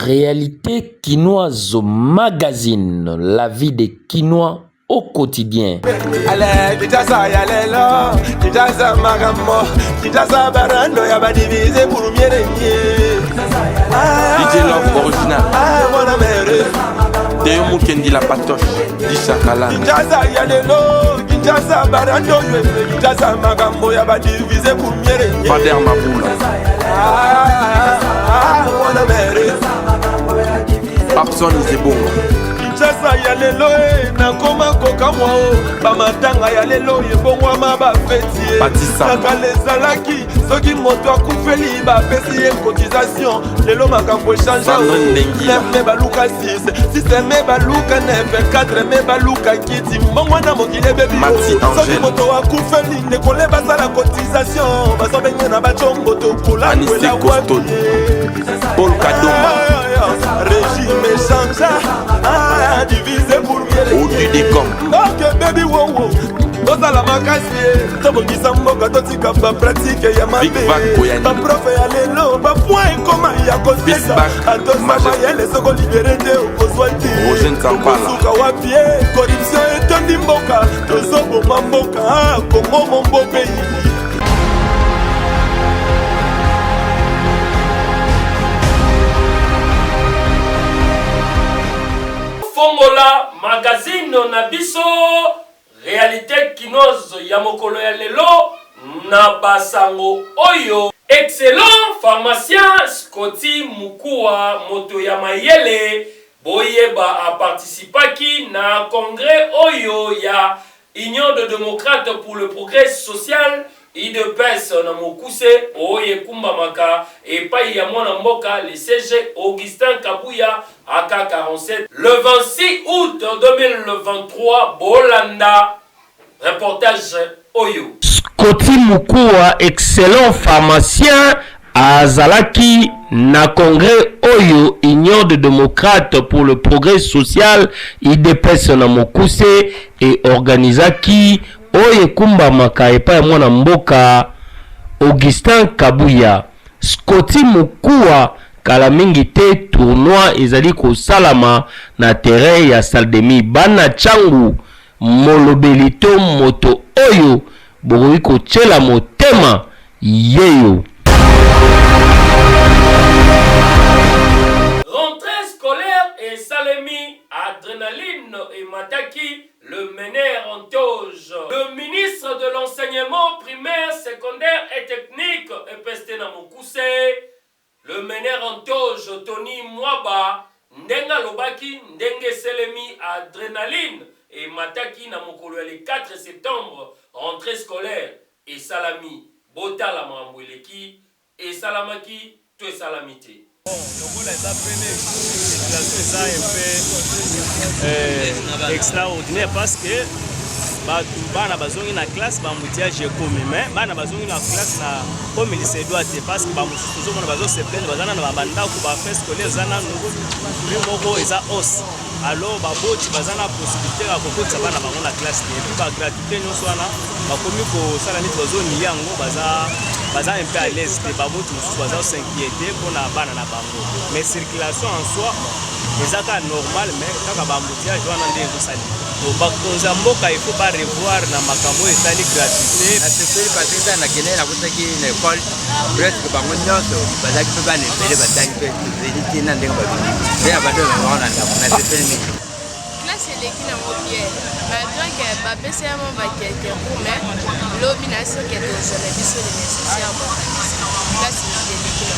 Réalité quinoise au magazine, la vie des Quinois au quotidien. Allez, Kinshasa yalelo, Kinshasa magamo, Kinshasa barando yaba divisé pour mieux régner. DJ Love original. Ah, mon mère. Théo Mukendi la patoche, Disha Kala. Kinshasa yalelo, Kinshasa barando yaba, Kinshasa magamo yaba divisé pour mieux régner. Fader Maboula. Ah, mon mère. Papson Zebongo. Kinshasa yalelo na koma koka mwao bamatanga yalelo yebongwa maba feti nakale zalaki soki moto akufeli bapesi ye cotisation lelo makambo changea me baluka 6 systeme baluka 9 4 me baluka kiti mbongwa na mokili ebebi soki moto akufeli ndekole basala cotisation bazobenge na bachombo tokolangwela wapi Paul Kadoma. Régime changea divisé pour mieux. Au-dessus des camps. Ok baby wow wow. Oza la makasi. Tobongisa mboka totika ba pratique ya mabe. Ba prof ya lelo ba point koma ya kosesa. Atosama ya les soko libéré okozwati. Roger Nzampala. Suka wapie corruption etondi mboka. Tozobo mboka Kongo mombo pays. Fongola magazine na biso réalité quinoise ya mokolo ya lelo na basango oyo excellent pharmacien Scotty Mukua moto ya mayele boyeba a participaki na congrès oyo ya Union de démocrates pour le progrès social IDPS na mokuse oye kumbamaka et pa ya mwana mboka le CG Augustin Kabuya AK47 le 26 août 2023 Bolanda reportage oyo Scotty Mukua excellent pharmacien azalaki na congrès oyo Union de démocrates pour le progrès social IDPS na mokuse et organisaki oye kumbamaka epa ya mwana mboka Augustin Kabuya. Scotty Mukua kala mingi te tournoi ezali kosalama na terrain ya Saldemi bana changu molobelito moto oyo bokoki kotiela motema yeyo. Rentrée scolaire et Salemi, adrénaline et Mataki, le meneur en toge. Le ministre de l'enseignement primaire, secondaire et technique, Epeste Namokuse. Le meneur en toge, Tony Mwaba, Ndenga Lobaki, Ndenge Selemi, adrénaline et Mataki Namokolo le 4 septembre, rentrée scolaire et Salami, Botala Mamboueleki et Salamaki, Tue Salamité. Extraordinaire parce que bana bazongi na classe bambutiage ekomi mais bana bazongi na classe na comme lycée doit parce que bamususu mona bazo se plaindre bazana na bandako ba fait scolaire zana moko eza os alors baboti bazana possibilité ya kokotisa bana bango na classe et puis ba gratuité nyonso wana bakomi ko sala neti bazoni yango baza un peu à l'aise te baboti mususu baza s'inquiéter pona bana na bango mais circulation en soi ezaka normal mais kaka bambutiage wana nde ezosali bakonza mboka il faut pas revoir na makambo etali gratuité na sepeli patisa na kene na kutaki na école presque bango nyonso bazaki pe bana epele batangi pe zeli na ndenge babini pe abado baona na sepeli mingi classe eleki na mobiel malgré que bapesi yango bakeke mais lobi na soki tozala biso le nécessaire classe eleki na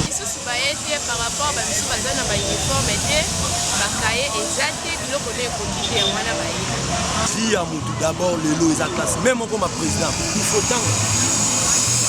lisusu baye te par rapport bamisu baza na bauniforme te bakaye eza te biloko na ekoki te yango wana baye si ya motu d'abord lelo eza classe même oko ma président il faut tanga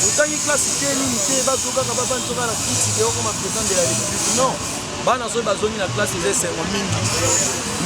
otangi classe te nini te bazokaka babanzoka na kiti te oko ma président de la république non bana soki bazongi na classe eza esengo mingi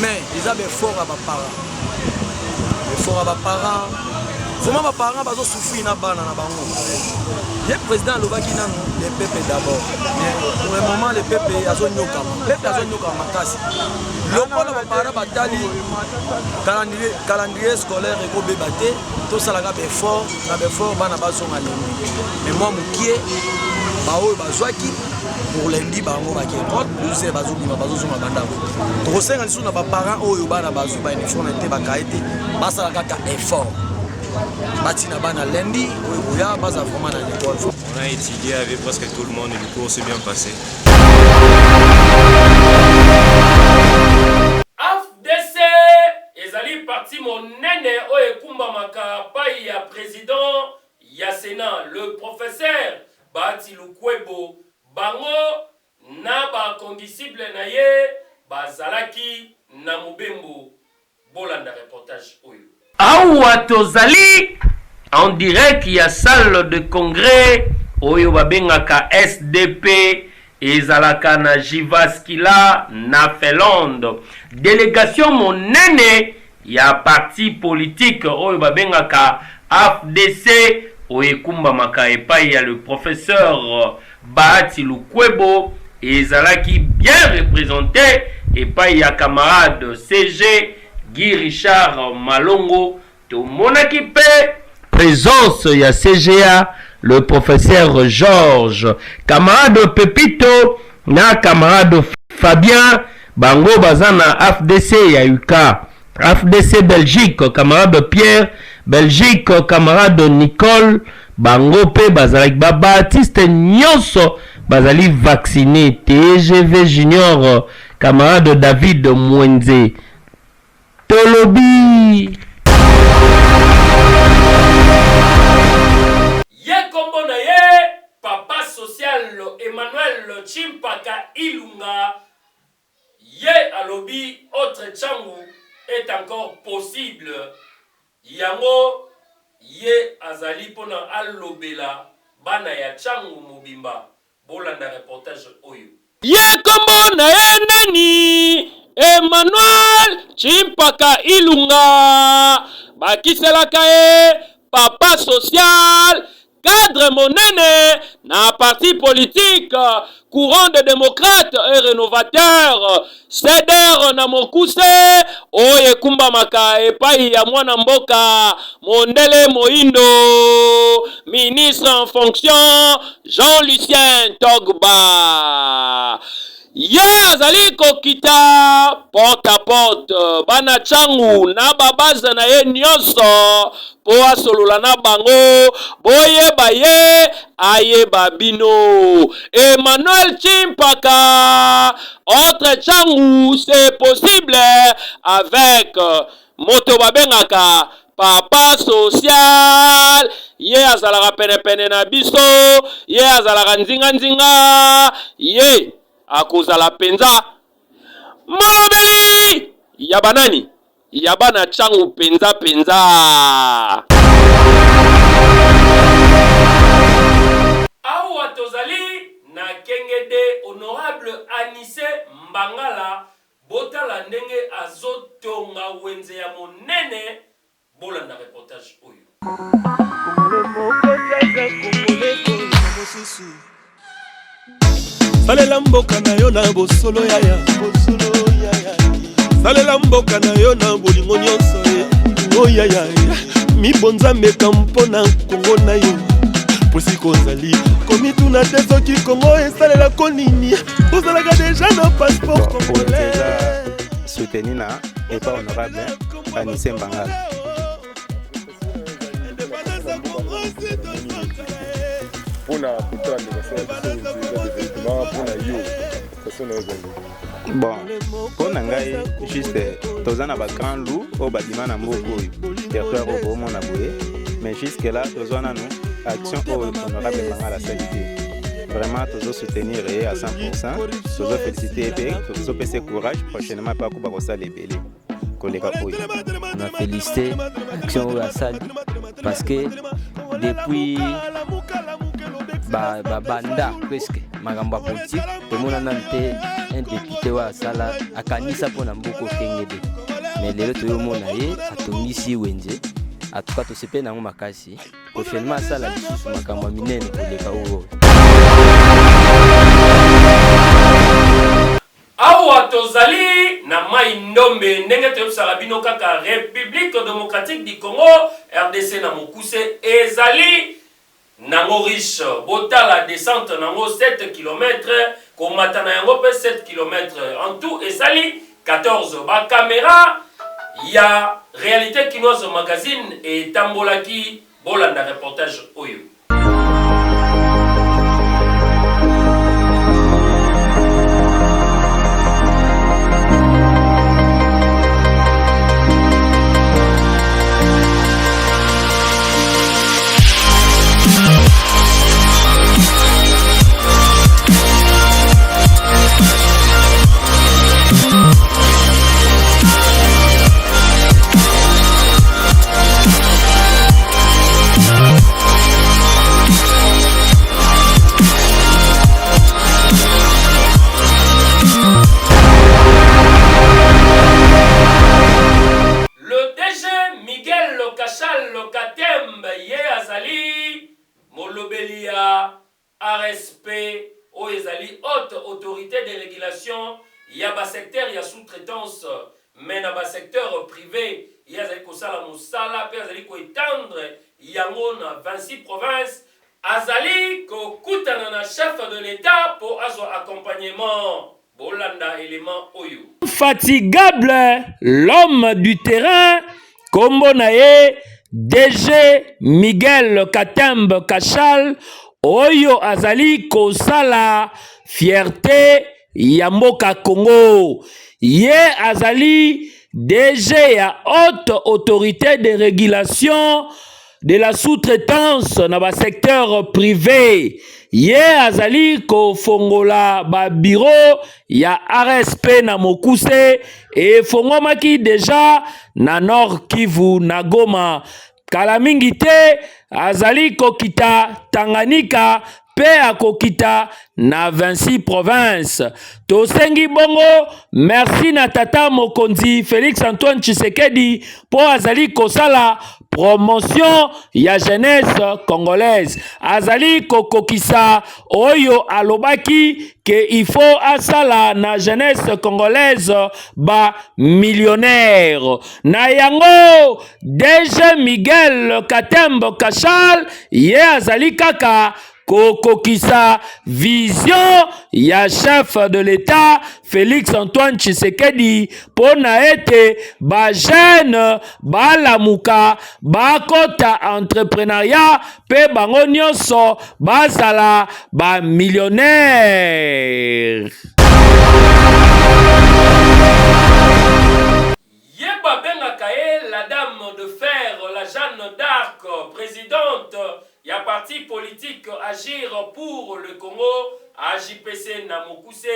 mais eza befort ya baparent vraiment baparent bazosouffrir na bana na bango ye président alobaki nano le peuple d'abord mais pour le moment le peuple azonyokama makasi lokola baparent batali calendrier scolaire ekobeba te tosalaka befort na befort bana bazonga lelo mais moi mokie baoyo bazwaki pour lundi bango ba kekot nous bazo bima bazo zuma banda ko to senga lisu na ba parents oyo bana bazo ba uniforme te ba kaete basa kaka effort batina bana lundi oya baza vraiment na l'école. On a étudié avec presque tout le monde et le cours s'est bien passé. AFDC ezali parti monene oyo ekumbamaka pai ya président ya Sénat le professeur Bahati Lukwebo bango na bakondisible na ye bazalaki na Mobembo. Bolanda reportage oyo. Awa tozali en direct ya salle de congrès oyo babengaka SDP ezalaka na Jivaskila na Finlande. Délégation monene ya parti politique oyo babengaka AFDC oyekumba maka epai ya le professeur Bahati Lukwebo ezalaki bien représenté epai ya camarade CG Guy Richard Malongo to monaki pe présence ya CGA le professeur Georges camarade Pepito na camarade Fabien bango bazana AFDC ya UK AFDC Belgique camarade Pierre Belgique camarade Nicole bango pe bazalaki ba Baptiste nyonso bazali vacciné TGV Junior camarade David Mwenze Tolobi ye kombo na ye papa social Emmanuel Chimpaka Ilunga ye alobi autre changu est encore possible yango ye azali pona alobela bana ya changu mobimba. Bolanda reportage oyo. Ye kombo na ye nani Emmanuel Chimpaka Ilunga bakiselaka ye papa social cadre monene na parti politique courant des démocrates et rénovateurs CDR na mokuse oye kumba maka epai ya mwana mboka Mondele Moindo ministre en fonction Jean-Lucien Togba ye azali kokita porte à porte bana changu na babaza na ye nyonso po asolola na bango boyeba ye ayeba bino. Emmanuel Chimpaka autre changu c'est possible avec moto babengaka papa social ye azalaka pene na biso ye azalaka nzinga ye akozala penza malobeli ya banani ya bana changu penza awa tozali na kengede honorable Anise Mbangala botala ndenge azotonga wenze ya monene. Bolanda reportage oyo. Salela mboka na yo na bosolo yaya salela mboka na yo na bolingo nyonso o yaya mibonza meka mpona kongo na yo posi kozali komituna te soki kongo esalela konini ozalaka deja na passeport congolais soutenu na epa honorable Anise Mbangala. Bon, pour nangai juste tozana ba grand loup au bâtiment na mboko territoire au bon mon aboué mais jusque là tozana nous action au honorable Mbangala salité vraiment toujours soutenir à 100% toujours féliciter et toujours passer courage prochainement pas kuba kosa lebele koleka oyo on a félicité action au salle parce que depuis banda presque makambo politique tout le monde a été un député wa sala akanisa pona mboko kengede mais lelo to yomona ye atongisi wenje atuka to sepe na makasi prochainement sala lisusu makambo minene koleka oyo awa tozali na mai ndombe ndenge toyebisaka bino kaka République démocratique du Congo RDC na mokuse ezali nango riche botala descente nango 7 km komata na yango pe 7 km en tout esali 14 ba caméra ya réalité kinoise magazine et tambolaki bolanda reportage oyo. RSP o ezali haute autorité de régulation ya ba secteur ya sous-traitance mais na ba secteur privé ya zali ko sala musala pe azali ko étendre yango na 26 provinces azali ko kutana na chef de l'état pour azwa accompagnement bolanda élément oyo. Fatigable, l'homme du terrain kombo na ye DG Miguel Katembe Kachal oyo azali kosala fierté ya mboka Congo. Ye azali DG ya haute autorité de régulation de la sous-traitance na ba secteur privé. Ye azali ko fongola ba bureau ya RSP na Mokuse e fongomaki deja na Nord Kivu na Goma. Kala mingi te azali kokita Tanganyika pe akokita na 26 provinces. Tosengi bongo merci na tata mokonzi Félix Antoine Tshisekedi po azali kosala promotion ya jeunesse congolaise. Azali kokokisa oyo alobaki que il faut asala na jeunesse congolaise ba millionnaire. Na yango DG Miguel Katembe Kachal ye azali kaka kokokisa vision ya chef de l'État Félix Antoine Tshisekedi pona ete ba jeune ba lamuka ba kota entrepreneuriat pe bango nyonso bazala ba millionnaire. Yeba bengaka ye la dame de fer, la Jeanne d'Arc, présidente ya parti politique Agir pour le Congo, AJPC na Mokuse,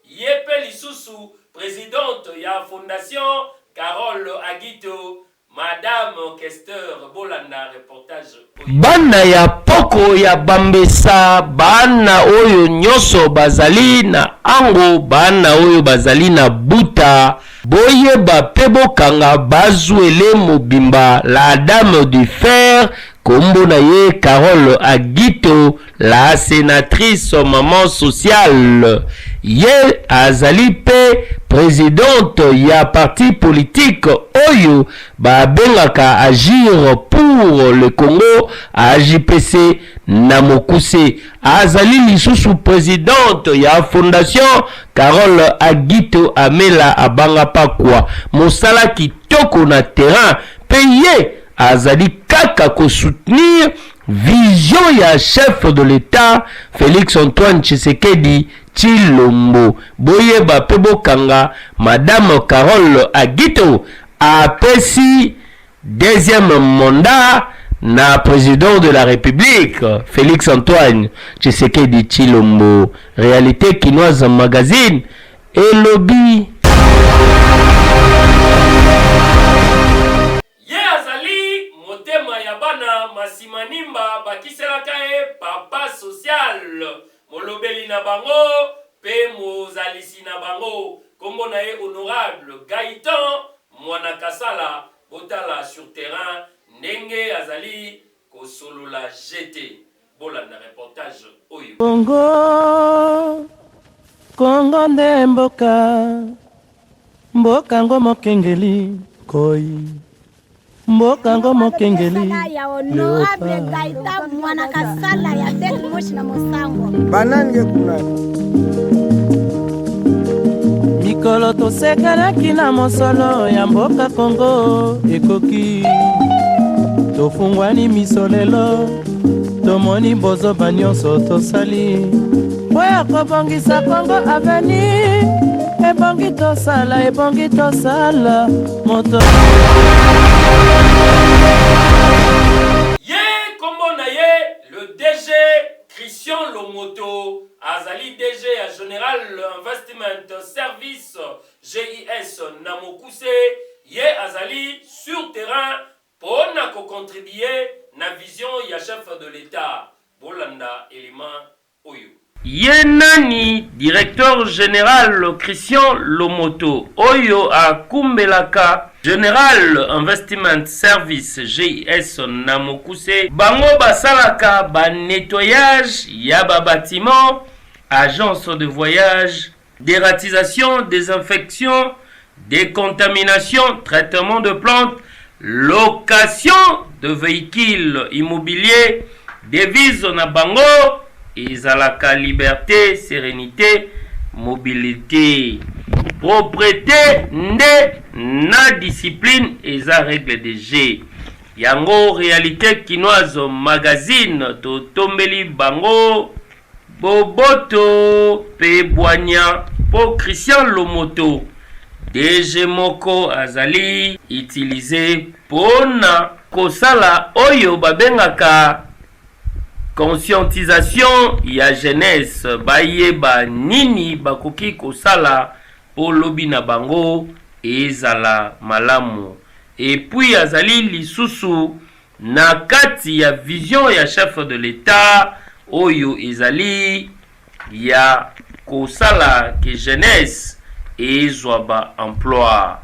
yepe lisusu présidente ya fondation Carole Agito, Madame Kester Bolanda reportage. Bana ya poko ya Bambesa, bana oyo nyoso bazali na ango, bana oyo bazali na buta, boye ba pebokanga bazwele mobimba la dame du fer, kombo na ye Carole Agito, la sénatrice maman sociale. Ye azali pe présidente ya parti politique oyo ba bengaka Agir pour le Congo, AJPC na Mokuse. Azali lisusu présidente ya fondation Carole Agito Amela abanga pakwa mosala kitoko na terrain pe ye azali kaka ko soutenir vision ya chef de l'État Félix Antoine Tshisekedi Tshilombo. Boye ba pebokanga Madame Carole Agito apesi deuxième mandat na président de la République Félix Antoine Tshisekedi Tshilombo. Réalité Kinoise magazine et lobby. Motema ya bana masimanimba bakiselaka ye papa social molobeli na bango pe mozalisi na bango kombo na ye honorable Gaëtan mwana kasala botala sur terrain ndenge azali kosolola jeté bolanda reportage oyo. Kongo nde mboka ngo mokengeli koi mbokango mokengeli ya honorable Gaita mwana kasala ya tek moshi na mosango banange kuna mikolo tosekanaki na mosolo ya mboka Kongo ekoki tofungwani miso lelo tomoni bozoba nyonso tosali mpo ya kobongisa Kongo aveni ebongi tosala moto ye kombo na ye le DG Christian Lomoto azali DG ya General Investment Service GIS na Mokuse ye azali sur terrain pona ko contribuer na vision ya chef de l'État bolanda élément oyo ye nani directeur général Christian Lomoto oyo akumbelaka General Investment Service GIS na Mokuse bango basalaka ba nettoyage ya ba bâtiment, agence de voyage, dératisation, désinfection, décontamination, traitement de plantes, location de véhicules immobiliers, devise na bango ezalaka liberté, sérénité, mobilité. Propriété nde na discipline eza règle de G. Yango réalité kinoise magazine to tombeli bango boboto pe boanya po Christian Lomoto. DG moko azali utilisé pona kosala oyo babengaka conscientisation ya jeunesse bayeba nini bakoki kosala po lobi na bango ezala malamu. Et puis azali lisusu na kati ya vision ya chef de l'État oyo ezali ya kosala ke jeunesse ezwa ba emploi.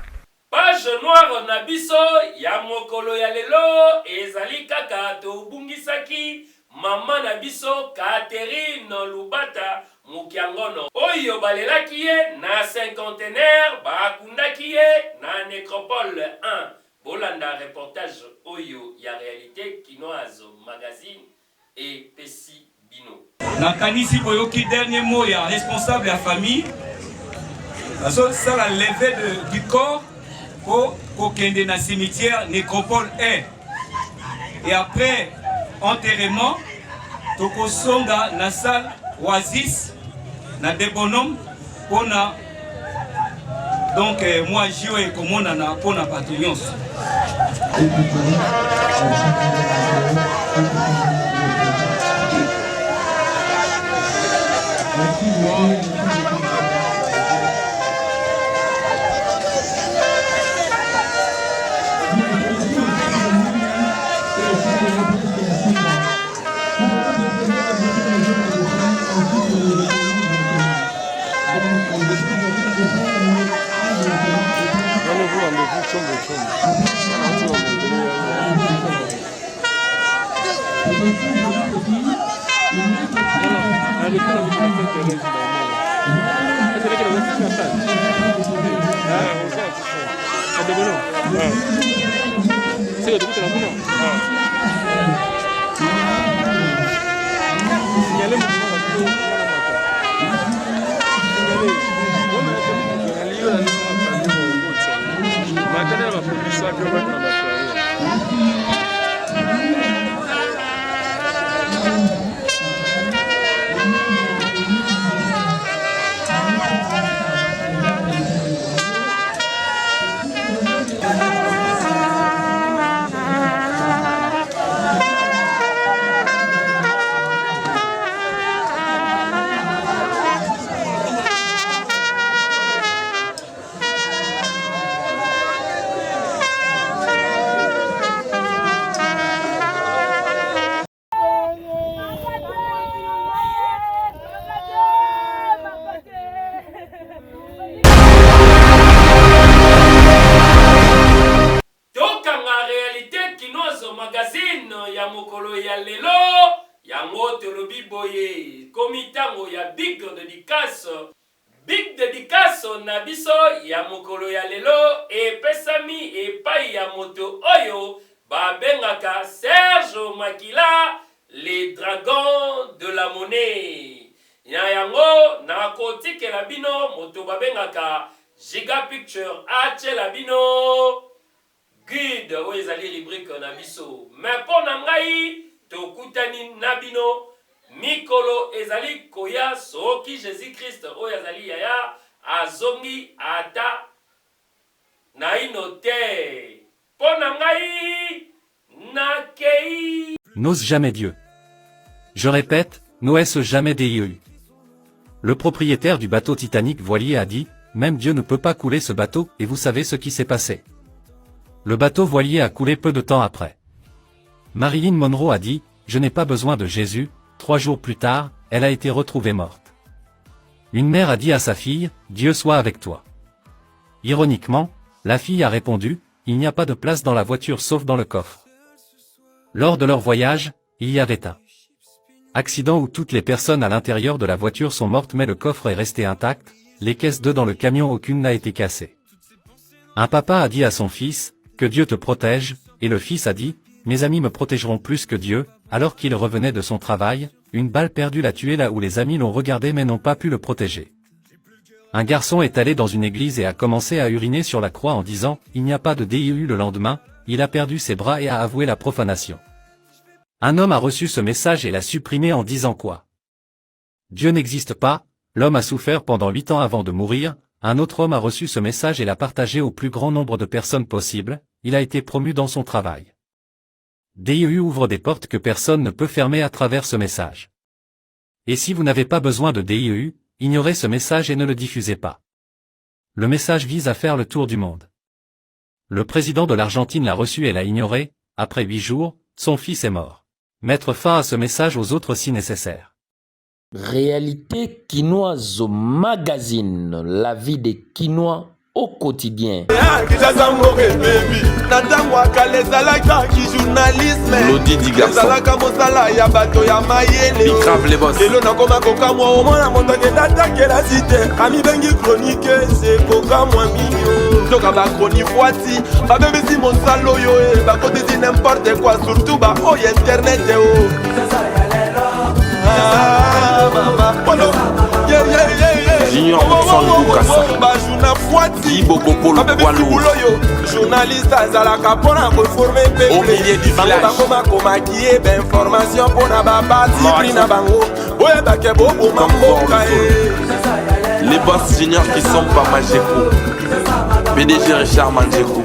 Page noire na biso ya mokolo ya lelo ezali kaka tobungisaki mama na biso Catherine Lubata Mukiangono oyo balelaki ye na cinquantenaire bakundaki ye na nécropole 1 bolanda reportage oyo ya réalité kinoise magazine et Pessi Bino nakanisi boyoki dernier mot ya responsable ya famille ça la levée du corps pour kende na cimetière nécropole 1 et après enterrement tokosonga na salle oasis na des bonhommes pona donc moi jio et komona na pona patrouillons magazine ya mokolo ya lelo yango tolobi boye komitango ya big dédicace big dédicace na biso ya mokolo ya lelo epesami epai ya moto oyo babengaka Serge Makila, les dragons de la monnaie. Ya yango na kotikela bino moto babengaka Giga Picture achela bino guide oyo ezali rubrique na biso. Mais mpo na ngai tokutani na bino mikolo ezali koya soki Jésus-Christ oyo azali yaya azongi ata naino te. Mpo na ngai nakei. N'ose jamais Dieu. Je répète, n'ose jamais DIEU. Le propriétaire du bateau Titanic voilier a dit, même Dieu ne peut pas couler ce bateau, et vous savez ce qui s'est passé. Le bateau voilier a coulé peu de temps après. Marilyn Monroe a dit, je n'ai pas besoin de Jésus. 3 jours plus tard, elle a été retrouvée morte. Une mère a dit à sa fille, Dieu soit avec toi. Ironiquement, la fille a répondu, il n'y a pas de place dans la voiture sauf dans le coffre. Lors de leur voyage, il y avait un accident où toutes les personnes à l'intérieur de la voiture sont mortes mais le coffre est resté intact, les caisses d'œufs dans le camion aucune n'a été cassée. Un papa a dit à son fils, que Dieu te protège, et le fils a dit, mes amis me protégeront plus que Dieu. Alors qu'il revenait de son travail, une balle perdue l'a tué là où les amis l'ont regardé mais n'ont pas pu le protéger. Un garçon est allé dans une église et a commencé à uriner sur la croix en disant, il n'y a pas de DIEU. Le lendemain, il a perdu ses bras et a avoué la profanation. Un homme a reçu ce message et l'a supprimé en disant quoi? Dieu n'existe pas. L'homme a souffert pendant 8 ans avant de mourir. Un autre homme a reçu ce message et l'a partagé au plus grand nombre de personnes possible. Il a été promu dans son travail. DIEU ouvre des portes que personne ne peut fermer à travers ce message. Et si vous n'avez pas besoin de DIEU, ignorez ce message et ne le diffusez pas. Le message vise à faire le tour du monde. Le président de l'Argentine l'a reçu et l'a ignoré. Après 8 jours, son fils est mort. Mettre fin à ce message aux autres si nécessaire. Réalité quinoise au magazine, la vie des Quinois au quotidien. Lodi di garçon. Bicrave les boss. Toka ba chronique voiti, ba bébé si mon salo yo e, ba côté di n'importe quoi, surtout ba oh internet oh. Junior Sango Kassa. Ibo Popolo Walou. Journaliste azalaka pona ko former peuple. Au milieu du village. Ba koma qui est information pona ba parti prina bango. Oye ba ke bo mamboka e. Les boss juniors qui sont pas Majeko. PDG Richard Manjeko.